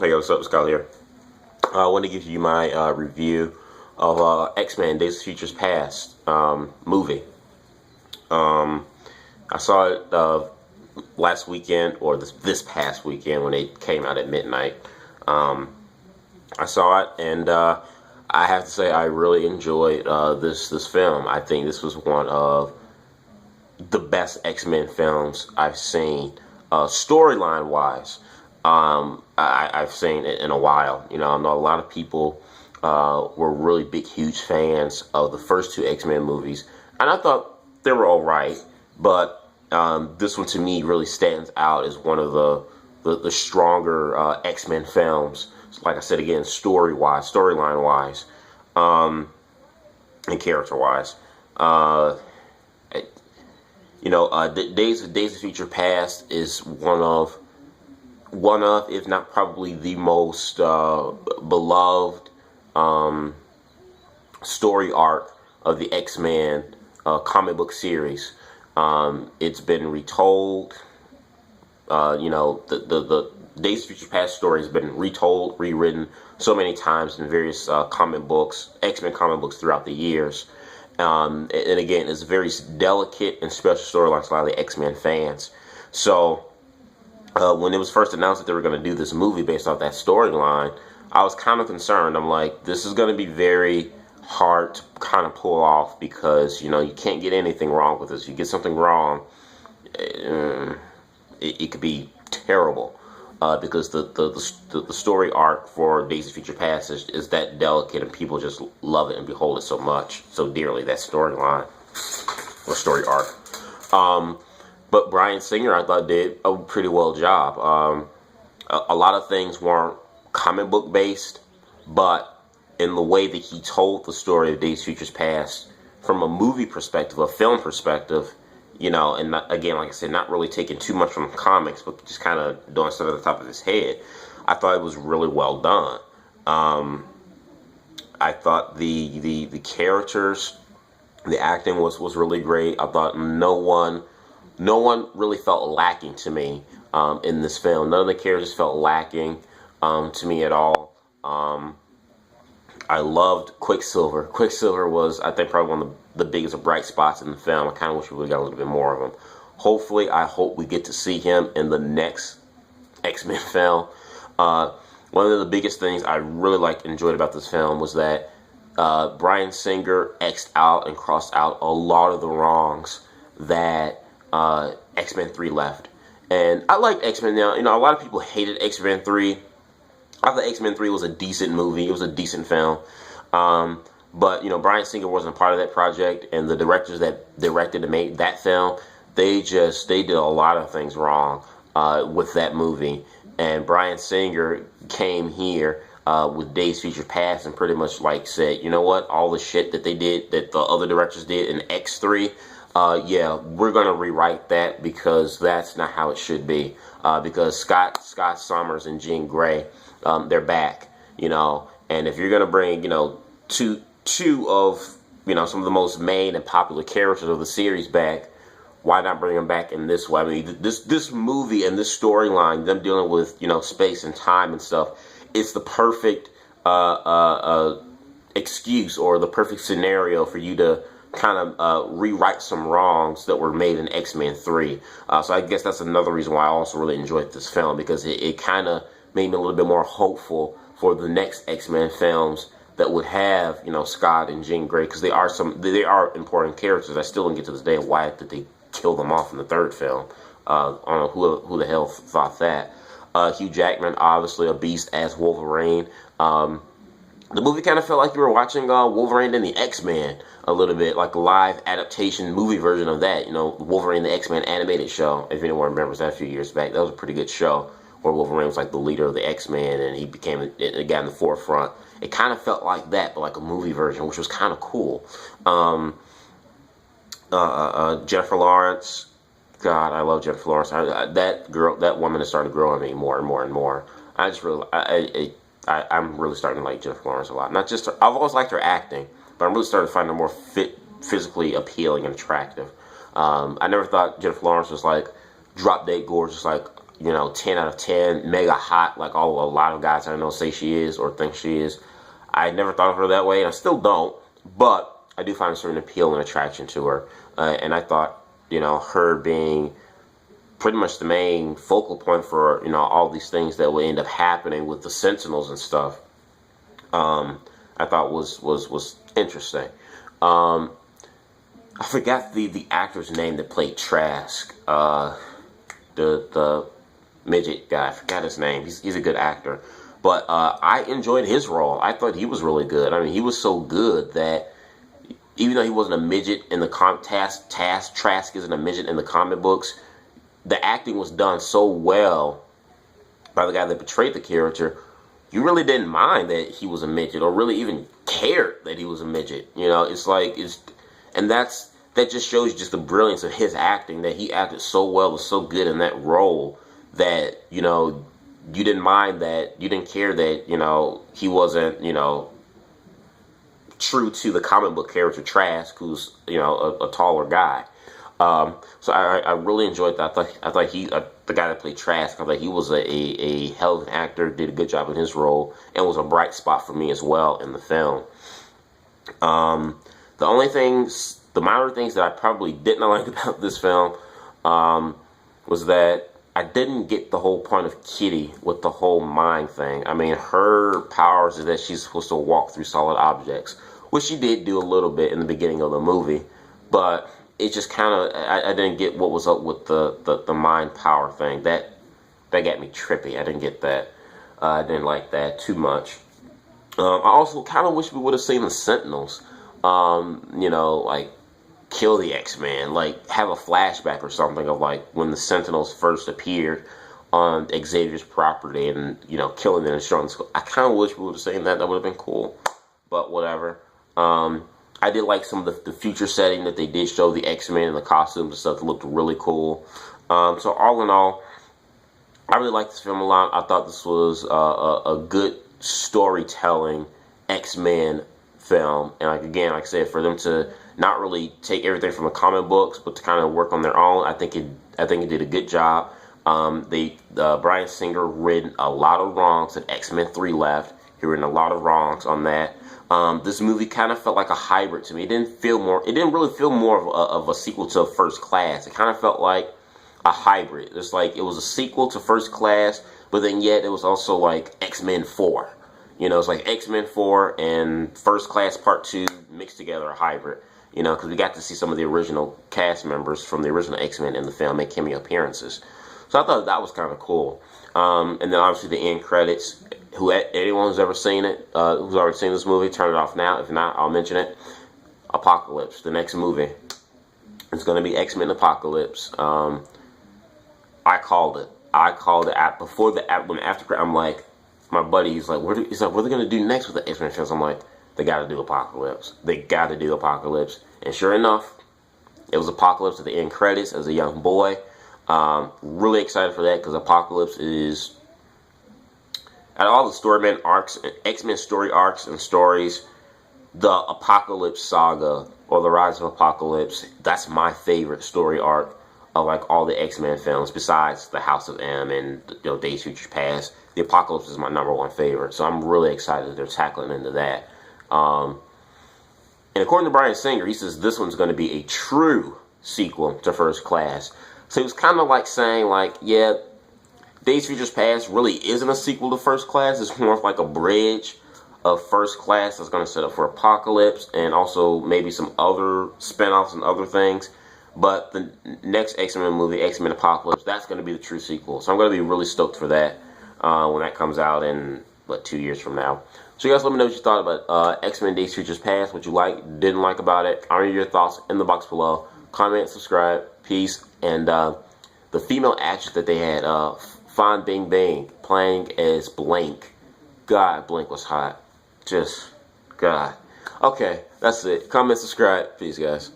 Hey, what's up, Scott here. I want to give you my review of X-Men Days of Futures Past movie. I saw it last weekend, or this past weekend when it came out at midnight. I saw it, and I have to say I really enjoyed this film. I think this was one of the best X-Men films I've seen, storyline wise. I've seen it in a while. You know, I know a lot of people were really big, huge fans of the first two X-Men movies, and I thought they were all right. But this one, to me, really stands out as one of the stronger X-Men films. Like I said again, story-wise, storyline-wise, and character-wise. Days of Future Past is one of, if not probably the most beloved story arc of the X-Men comic book series. It's been retold. The Days of Future Past story has been retold, rewritten so many times in various comic books, X-Men comic books throughout the years. And again, it's a very delicate and special storyline to a lot of the X-Men fans. So when it was first announced that they were going to do this movie based off that storyline, I was kind of concerned. I'm like, this is going to be very hard to kind of pull off because, you can't get anything wrong with this. You get something wrong, it could be terrible. Because the story arc for Days of Future Past is that delicate, and people just love it and behold it so much, so dearly, that storyline or story arc. But Bryan Singer, I thought, did a pretty well job. A lot of things weren't comic book based, but in the way that he told the story of Days of Future Past from a movie perspective, a film perspective, and not, again, like I said, not really taking too much from comics, but just kind of doing stuff at the top of his head. I thought it was really well done. I thought the characters, the acting was really great. I thought no one really felt lacking to me in this film. None of the characters felt lacking to me at all. I loved Quicksilver. Quicksilver was, I think, probably one of the biggest bright spots in the film. I kind of wish we would have got a little bit more of him. I hope we get to see him in the next X-Men film. One of the biggest things I really enjoyed about this film was that Bryan Singer X'd out and crossed out a lot of the wrongs that X-Men 3 left. And I liked X-Men now. A lot of people hated X-Men 3. I thought X-Men 3 was a decent movie. It was a decent film. But, Bryan Singer wasn't a part of that project, and the directors that directed and made that film, they did a lot of things wrong with that movie. And Bryan Singer came here with Days of Future Past and pretty much said, you know what, all the shit that they did, that the other directors did in X3, we're going to rewrite that because that's not how it should be. Because Scott Summers and Jean Grey, they're back, and if you're going to bring, two of, some of the most main and popular characters of the series back, why not bring them back in this way? I mean, this movie and this storyline, them dealing with, space and time and stuff, it's the perfect excuse or the perfect scenario for you to kind of rewrite some wrongs that were made in X-Men 3. So I guess that's another reason why I also really enjoyed this film, because it kind of made me a little bit more hopeful for the next X-Men films that would have, Scott and Jean Grey, because they are important characters. I still don't get to this day why did they kill them off in the third film. I don't know who the hell thought that. Hugh Jackman, obviously a beast as Wolverine. The movie kind of felt like you were watching Wolverine and the X-Men a little bit, like a live adaptation movie version of that. Wolverine and the X-Men animated show, if anyone remembers that a few years back. That was a pretty good show where Wolverine was the leader of the X-Men and he became a guy in the forefront. It kind of felt like that, but like a movie version, which was kind of cool. Jennifer Lawrence, God, I love Jennifer Lawrence. That woman is starting to grow on me more and more and more. I'm really starting to like Jennifer Lawrence a lot. Not just her, I've always liked her acting, but I'm really starting to find her more physically appealing and attractive. I never thought Jennifer Lawrence was drop dead gorgeous, 10 out of 10, mega hot, like a lot of guys I know say she is or think she is. I never thought of her that way, and I still don't, but I do find a certain appeal and attraction to her. And I thought, her being pretty much the main focal point for, all these things that would end up happening with the Sentinels and stuff, I thought was interesting. I forgot the actor's name that played Trask. The midget guy. I forgot his name. He's a good actor. But I enjoyed his role. I thought he was really good. I mean, he was so good that even though he wasn't a midget in the Trask isn't a midget in the comic books, the acting was done so well by the guy that portrayed the character, you really didn't mind that he was a midget or really even cared that he was a midget. And that just shows you just the brilliance of his acting, that he acted so well, was so good in that role that, you didn't mind that, you didn't care that, he wasn't, true to the comic book character Trask, who's, a taller guy. So I really enjoyed that. I thought the guy that played Trask, I thought he was a hell of an actor, did a good job in his role, and was a bright spot for me as well in the film. The minor things that I probably didn't like about this film was that I didn't get the whole point of Kitty with the whole mind thing. I mean, her powers is that she's supposed to walk through solid objects, which she did do a little bit in the beginning of the movie, but it just kind of, I didn't get what was up with the mind power thing. That got me trippy. I didn't get that. I didn't like that too much. I also kind of wish we would have seen the Sentinels, like kill the X-Men, like have a flashback or something of like when the Sentinels first appeared on Xavier's property and, killing them and destroying the school. I kind of wish we would have seen that. That would have been cool, but whatever. I did like some of the future setting that they did show the X-Men and the costumes and stuff that looked really cool. So all in all, I really liked this film a lot. I thought this was a good storytelling X-Men film. And like I said, for them to not really take everything from the comic books, but to kind of work on their own, I think it did a good job. Bryan Singer ridden a lot of wrongs that X-Men 3 left. He ridden a lot of wrongs on that. This movie kind of felt like a hybrid to me. It didn't really feel more of a sequel to First Class. It kind of felt like a hybrid. It's like it was a sequel to First Class, but then yet it was also like X-Men 4. It's like X-Men 4 and First Class Part 2 mixed together, a hybrid. Because we got to see some of the original cast members from the original X-Men in the film make cameo appearances. So I thought that was kind of cool. And then obviously the end credits. Anyone who's ever seen it, who's already seen this movie, turn it off now. If not, I'll mention it. Apocalypse, the next movie. It's going to be X-Men Apocalypse. I called it. After I'm like, my buddy, he's like, what are they going to do next with the X-Men films? I'm like, they got to do Apocalypse. They got to do Apocalypse. And sure enough, it was Apocalypse at the end credits as a young boy. Really excited for that because Apocalypse is, out of all the Storyman arcs, X-Men story arcs and stories, the Apocalypse saga or the Rise of Apocalypse, that's my favorite story arc of like all the X-Men films besides the House of M and Days of Future Past. The Apocalypse is my #1 favorite, so I'm really excited that they're tackling into that. And according to Bryan Singer, he says this one's going to be a true sequel to First Class. So he was kind of like saying, like, yeah, Days of Future Past really isn't a sequel to First Class. It's more of like a bridge of First Class that's going to set up for Apocalypse and also maybe some other spinoffs and other things. But the next X-Men movie, X-Men Apocalypse, that's going to be the true sequel. So I'm going to be really stoked for that when that comes out in, 2 years from now. So you guys let me know what you thought about X-Men Days of Future Past, what you didn't like about it. I want your thoughts in the box below. Comment, subscribe, peace. And the female actress that they had, Fan Bingbing, playing as Blink. God, Blink was hot. Just, God. Okay, that's it. Comment, subscribe. Peace, guys.